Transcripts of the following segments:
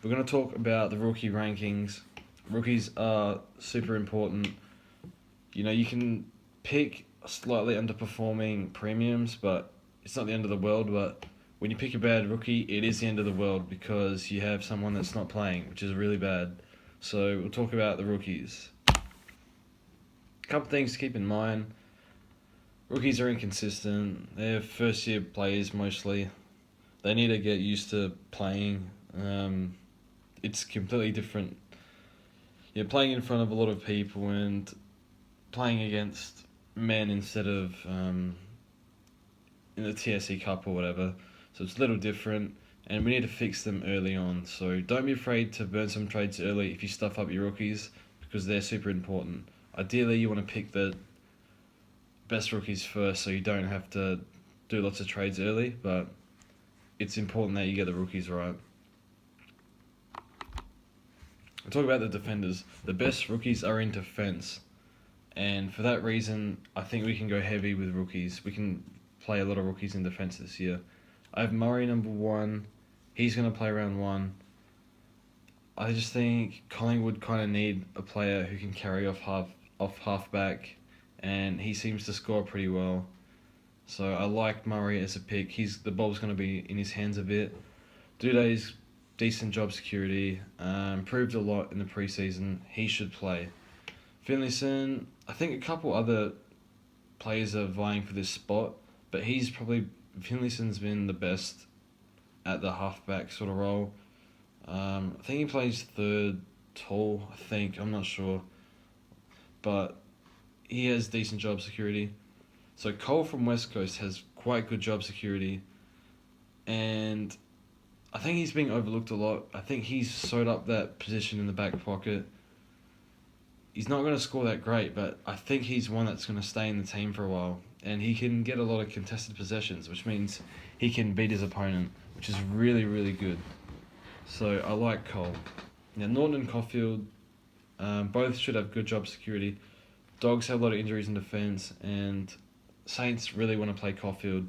We're going to talk about the rookie rankings. Rookies are super important. You can pick slightly underperforming premiums, but it's not the end of the world. But when you pick a bad rookie, it is the end of the world because you have someone that's not playing, which is really bad. So we'll talk about the rookies. A couple things to keep in mind. Rookies are inconsistent. They're first-year players mostly. They need to get used to playing. It's completely different. You're playing in front of a lot of people and playing against men instead of in the TSC Cup or whatever. So it's a little different, and we need to fix them early on. So don't be afraid to burn some trades early if you stuff up your rookies, because they're super important. Ideally, you want to pick the best rookies first so you don't have to do lots of trades early, but it's important that you get the rookies right. We'll talk about the defenders. The best rookies are in defense, and for that reason, I think we can go heavy with rookies. We can play a lot of rookies in defense this year. I have Murray number 1. He's going to play round 1. I just think Collingwood kind of need a player who can carry off halfback, and he seems to score pretty well. So I like Murray as a pick. The ball's going to be in his hands a bit. Duday's decent job security, improved a lot in the preseason. He should play. Finlayson, I think a couple other players are vying for this spot, but Finlayson's been the best at the halfback sort of role. I think he plays third tall, I'm not sure. But he has decent job security. So Cole from West Coast has quite good job security, and I think he's being overlooked a lot. I think he's sewed up that position in the back pocket. He's not going to score that great, but I think he's one that's going to stay in the team for a while. And he can get a lot of contested possessions, which means he can beat his opponent, which is really, really good. So I like Cole. Now, Norton and Caulfield, both should have good job security. Dogs have a lot of injuries in defence, and Saints really want to play Caulfield.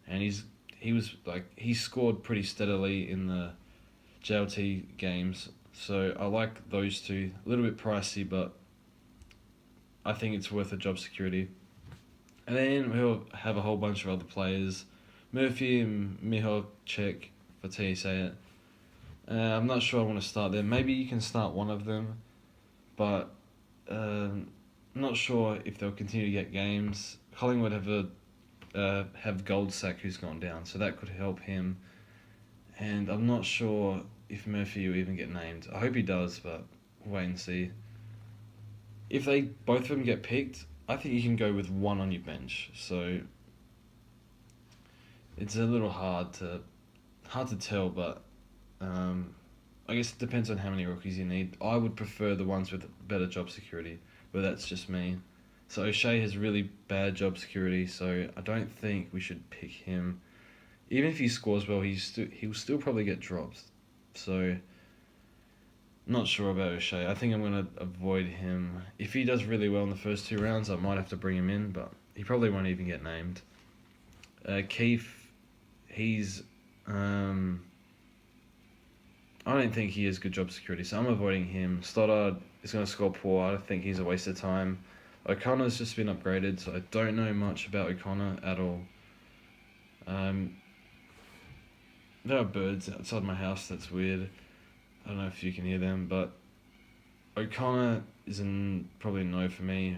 And he scored pretty steadily in the JLT games. So I like those two. A little bit pricey, but I think it's worth a job security. And then we'll have a whole bunch of other players. Murphy and Mihocek, if that's how you say it. I'm not sure I want to start them. Maybe you can start one of them, but I'm not sure if they'll continue to get games. Collingwood have Goldsack who's gone down, so that could help him. And I'm not sure if Murphy will even get named. I hope he does, but we'll wait and see. If both of them get picked, I think you can go with one on your bench. So it's a little hard to tell, but I guess it depends on how many rookies you need. I would prefer the ones with better job security, but that's just me. So O'Shea has really bad job security, so I don't think we should pick him. Even if he scores well, he'll still probably get dropped. So, not sure about O'Shea. I think I'm going to avoid him. If he does really well in the first 2 rounds, I might have to bring him in, but he probably won't even get named. Keith, he's... I don't think he has good job security, so I'm avoiding him. Stoddard is going to score poor. I think he's a waste of time. O'Connor's just been upgraded, so I don't know much about O'Connor at all. There are birds outside my house, that's weird. I don't know if you can hear them, but O'Connor is probably a no for me.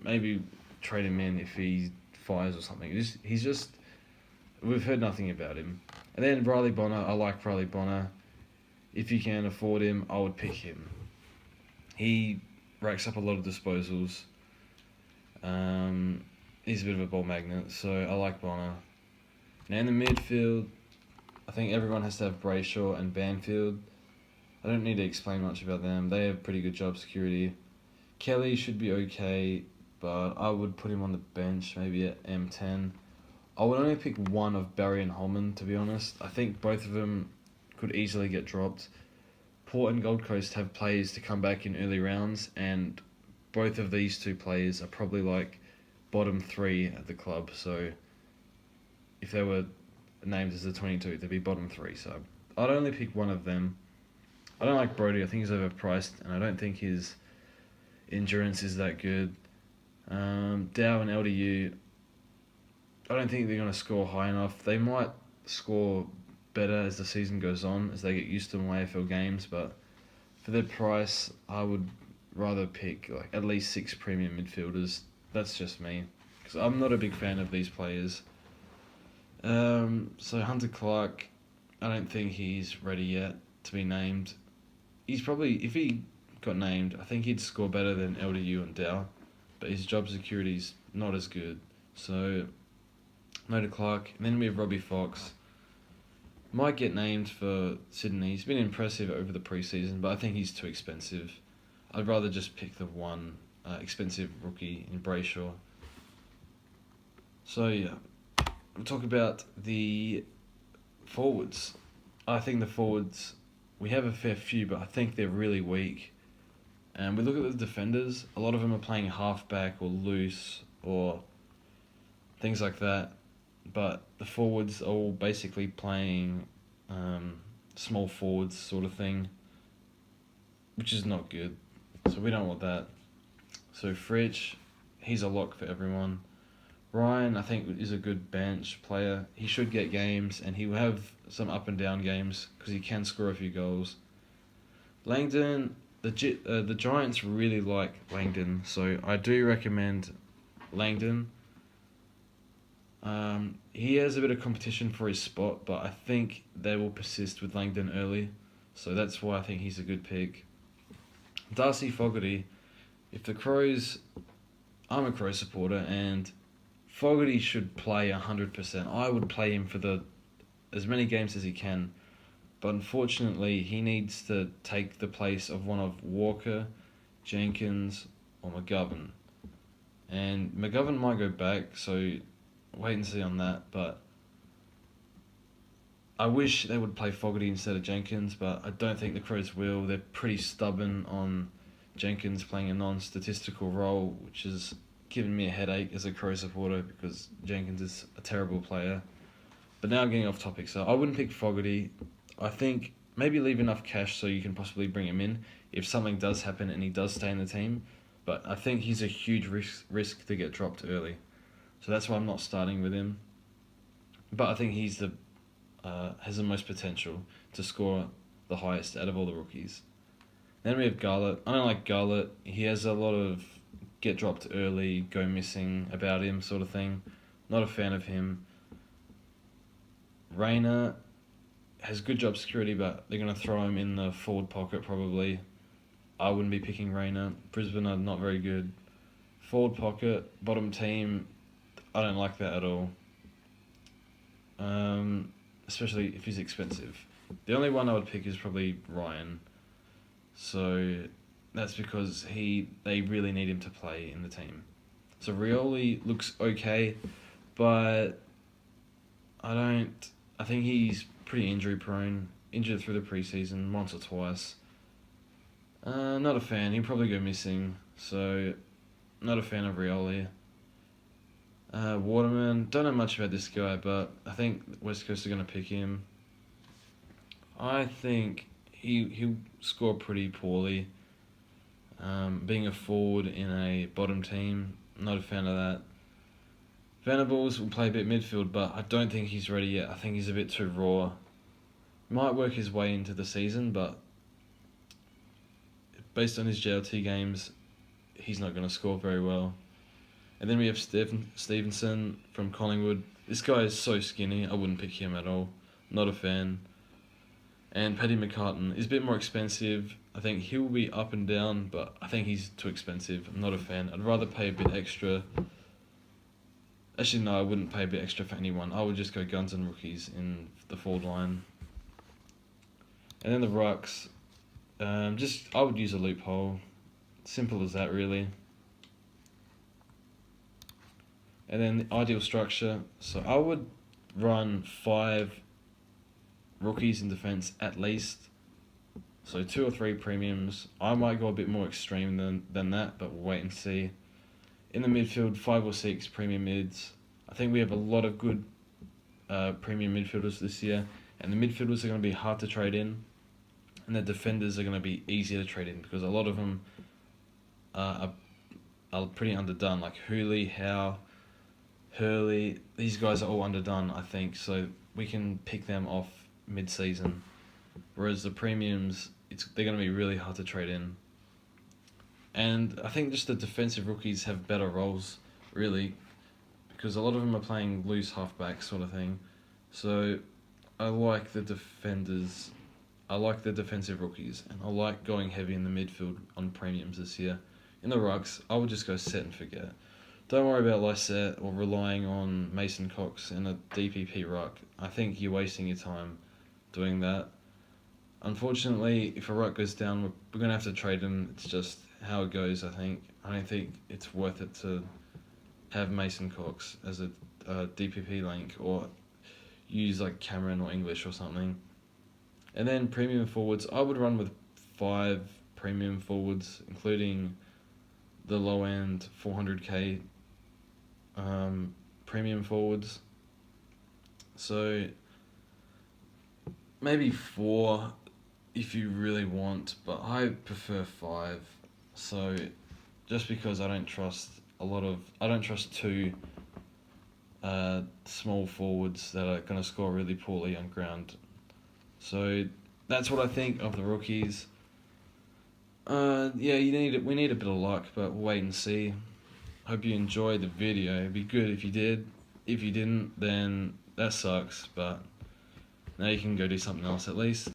Maybe trade him in if he fires or something. We've heard nothing about him. And then Riley Bonner, I like Riley Bonner. If you can afford him, I would pick him. He racks up a lot of disposals. He's a bit of a ball magnet, so I like Bonner. Now in the midfield, I think everyone has to have Brayshaw and Banfield. I don't need to explain much about them. They have pretty good job security. Kelly should be okay, but I would put him on the bench, maybe at M10. I would only pick one of Barry and Holman, to be honest. I think both of them could easily get dropped. Port and Gold Coast have players to come back in early rounds, and both of these two players are probably like bottom 3 at the club. So if they were named as the 22, they'd be bottom 3. So I'd only pick one of them. I don't like Brody. I think he's overpriced, and I don't think his endurance is that good. Dow and LDU, I don't think they're going to score high enough. They might score better as the season goes on, as they get used to more AFL games, but for their price, I would rather pick like at least 6 premium midfielders. That's just me, because I'm not a big fan of these players. So Hunter Clark, I don't think he's ready yet to be named. He's probably, if he got named, I think he'd score better than LDU and Dow, but his job security's not as good. So no to Clark. And then we have Robbie Fox. Might get named for Sydney. He's been impressive over the preseason, but I think he's too expensive. I'd rather just pick the one expensive rookie in Brayshaw. So yeah, we'll talk about the forwards. I think the forwards, we have a fair few, but I think they're really weak. And we look at the defenders, a lot of them are playing halfback or loose or things like that. But the forwards are all basically playing small forwards sort of thing, which is not good. So we don't want that. So Fritsch, he's a lock for everyone. Ryan, I think, is a good bench player. He should get games, and he will have some up and down games because he can score a few goals. Langdon, the Giants really like Langdon, so I do recommend Langdon. He has a bit of competition for his spot, but I think they will persist with Langdon early, so that's why I think he's a good pick. Darcy Fogarty, if the Crows, I'm a Crow supporter, and Fogarty should play 100%. I would play him for as many games as he can, but unfortunately he needs to take the place of one of Walker, Jenkins, or McGovern. And McGovern might go back, so wait and see on that, but I wish they would play Fogarty instead of Jenkins, but I don't think the Crows will. They're pretty stubborn on Jenkins playing a non-statistical role, which has given me a headache as a Crow supporter because Jenkins is a terrible player. But now I'm getting off topic, so I wouldn't pick Fogarty. I think maybe leave enough cash so you can possibly bring him in if something does happen and he does stay in the team, but I think he's a huge risk to get dropped early. So that's why I'm not starting with him. But I think he's has the most potential to score the highest out of all the rookies. Then we have Garlett. I don't like Garlett. He has a lot of get dropped early, go missing about him sort of thing. Not a fan of him. Rayner has good job security, but they're going to throw him in the forward pocket probably. I wouldn't be picking Rayner. Brisbane are not very good. Forward pocket, bottom team, I don't like that at all. Especially if he's expensive. The only one I would pick is probably Ryan. So that's because they really need him to play in the team. So Rioli looks okay, but I think he's pretty injury prone. Injured through the preseason once or twice. Not a fan. He'll probably go missing. So not a fan of Rioli. Waterman, don't know much about this guy, but I think West Coast are going to pick him. I think he'll score pretty poorly. Being a forward in a bottom team, not a fan of that. Venables will play a bit midfield, but I don't think he's ready yet. I think he's a bit too raw. Might work his way into the season, but based on his JLT games, he's not going to score very well. And then we have Stevenson from Collingwood. This guy is so skinny, I wouldn't pick him at all. Not a fan. And Paddy McCartan is a bit more expensive. I think he'll be up and down, but I think he's too expensive. I'm not a fan. I'd rather pay a bit extra. Actually, no, I wouldn't pay a bit extra for anyone. I would just go guns and rookies in the forward line. And then the rucks. I would use a loophole. Simple as that, really. And then the ideal structure. So I would run 5 rookies in defence at least. So 2 or 3 premiums. I might go a bit more extreme than that, but we'll wait and see. In the midfield, 5 or 6 premium mids. I think we have a lot of good premium midfielders this year, and the midfielders are going to be hard to trade in. and the defenders are going to be easier to trade in because a lot of them are pretty underdone. Like Hooley, Howe, Hurley, these guys are all underdone, I think. So we can pick them off mid-season. Whereas the premiums, they're going to be really hard to trade in. And I think just the defensive rookies have better roles, really, because a lot of them are playing loose halfback sort of thing. So I like the defenders. I like the defensive rookies, and I like going heavy in the midfield on premiums this year. In the rucks, I would just go set and forget. Don't worry about Lysette or relying on Mason Cox in a DPP ruck. I think you're wasting your time doing that. Unfortunately, if a ruck goes down, we're going to have to trade him. It's just how it goes, I think. I don't think it's worth it to have Mason Cox as a DPP link or use like Cameron or English or something. And then premium forwards, I would run with 5 premium forwards, including the low end 400k premium forwards. So maybe 4 if you really want, but I prefer 5. So just because I don't trust 2 small forwards that are going to score really poorly on ground. So that's what I think of the rookies. We need a bit of luck, but we'll wait and see. Hope you enjoyed the video. It'd be good if you did. If you didn't, then that sucks, but now you can go do something else at least.